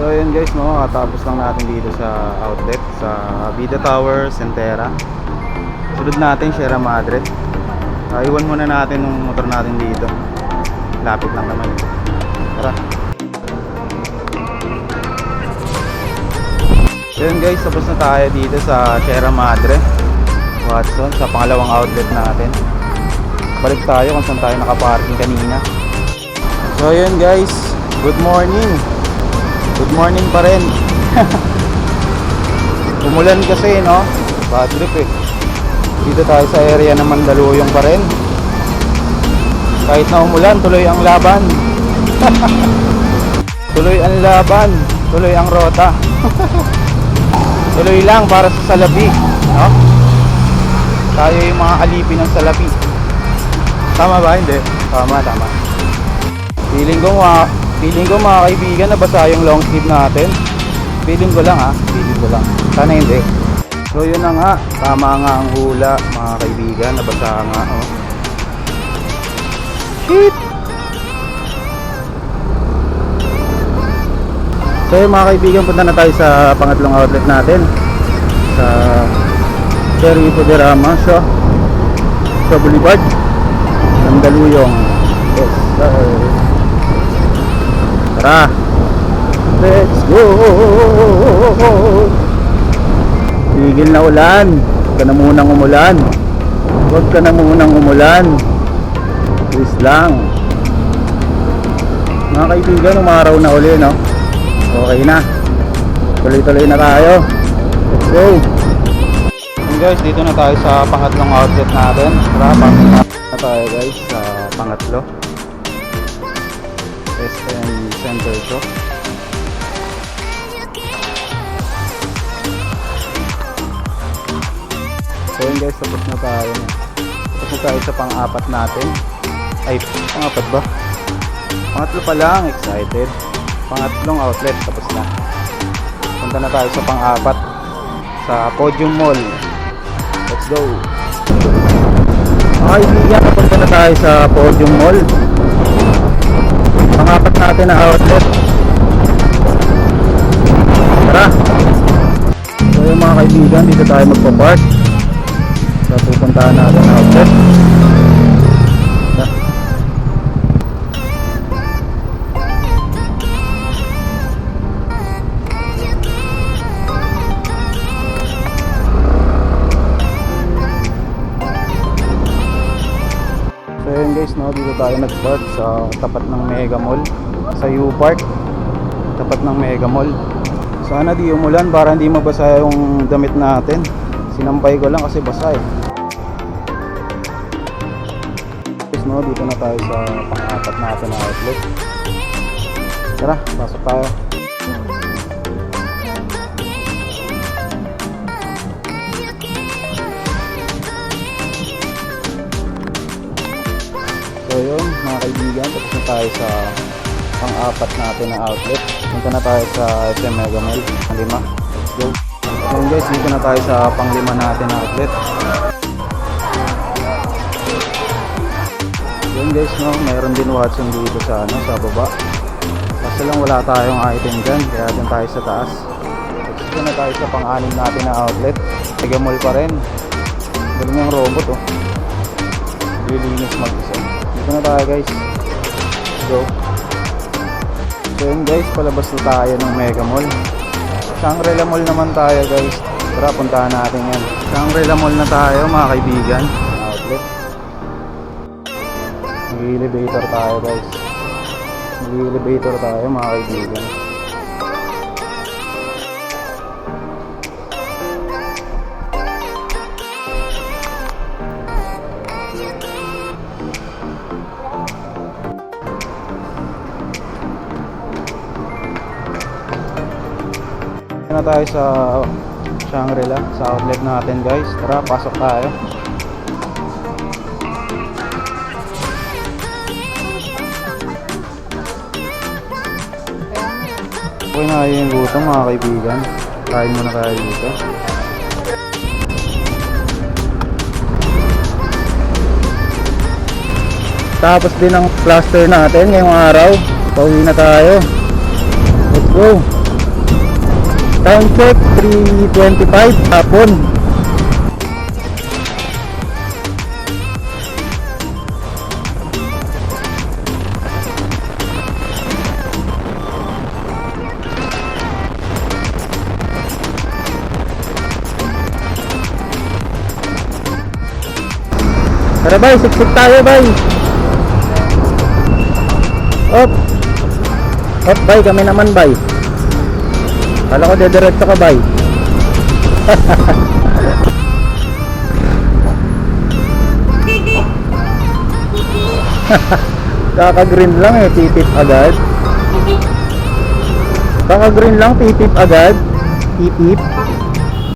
So yun guys, no, katapos lang natin dito sa outlet sa Vida Tower, Centera. Sunod natin Sierra Madre. Iwan muna natin yung motor natin dito. Lapit lang naman. Tara. So yun guys, tapos na tayo dito sa Sierra Madre, Watson, sa pangalawang outlet natin. Balik tayo kung saan tayo nakaparking kanina. So yun guys, good morning. Good morning pa rin. Umulan kasi, no? Bad trip eh. Dito tayo sa area ng Mandaluyong pa rin. Kahit na umulan, tuloy ang laban. Tuloy ang laban, tuloy ang rota. Tuloy lang para sa salapi, no? Tayo yung mga alipin ng salapi. Tama ba? Hindi? Tama. Feeling ko mga kaibigan, nabasa yung long sleeve natin. Feeling ko lang ha, feeling ko lang. Sana hindi. So yun na nga, tama nga ang hula mga kaibigan, nabasa nga oh. Shit! So yun mga kaibigan, punta na tayo sa pangatlong outlet natin. Sa Cherry Poderama sa Boulevard Mandaluyong. Yes sir. Tara, let's go. Tigil na ulan. Huwag ka na munang umulan. Huwag ka na munang umulan. Please lang. Mga kaibigan, umaraw na uli, no? Okay na. Tuloy-tuloy na tayo. Let's go. And guys, dito na tayo sa pangatlong outlet natin. Tara, pasok na tayo guys sa pangatlo. SM Center to. So yun guys, tapos na tayo. Tapos na tayo sa pang-apat natin. Ay, pang-apat ba? Pangatlo pa lang, excited. Pangatlong outlet, tapos na. Punta na tayo sa pang-apat sa Podium Mall. Let's go. Okay, kaibigan, punta na tayo sa Podium Mall. Pangapat natin na outlet. Tara. So yung mga kaibigan, dito tayo magpa-park sa pupuntahan natin na outlet. Tara. So yun guys, no, dito tayo nag-park sa tapat ng Mega Mall, sa U-Park, tapat ng Mega Mall. Sana di umulan para hindi mabasa yung damit natin. Sinampay ko lang kasi basa eh. Guys, no, dito na tayo sa pang-apat natin na outlet. Tara, pasok tayo. So yun mga kaibigan, tapos na tayo sa pang-apat natin na outlet. Punta na tayo sa SM Mega Mall, pang-lima. Let's go. So yun guys, dito na tayo sa pang-lima natin na outlet. Yun guys, no, mayroon din Watson dito sa, sa baba. Kasi lang wala tayong item dyan, kaya dyan tayo sa taas. Dito na tayo sa pang-anim natin na outlet. Mega Mall pa rin. Galing yung robot oh. Lilinis mag-isa. Dito na tayo guys. Let's go. So yun guys, palabas na tayo ng Mega Mall. Shangri-La Mall naman tayo guys. Tara, puntahan natin yan. Shangri-La Mall na tayo mga kaibigan. Outlet. Mag-elevator tayo guys. Mag-elevator tayo mga kaibigan. Na tayo sa Shangri-La, sa outlet natin guys. Tara, pasok tayo. Okay na yung gutom mga kaibigan. Kain muna tayo dito. Tapos din ang plaster natin ngayong araw. Pauwi na tayo. Let's go. Sound check, 3:25 hapon. Tara bay, siksik tayo bay. Op. Op bay, kami naman bay. Kala ko dediretso ka bay. Kaka-green lang eh, titip agad. Kaka-green lang, titip agad. Titip.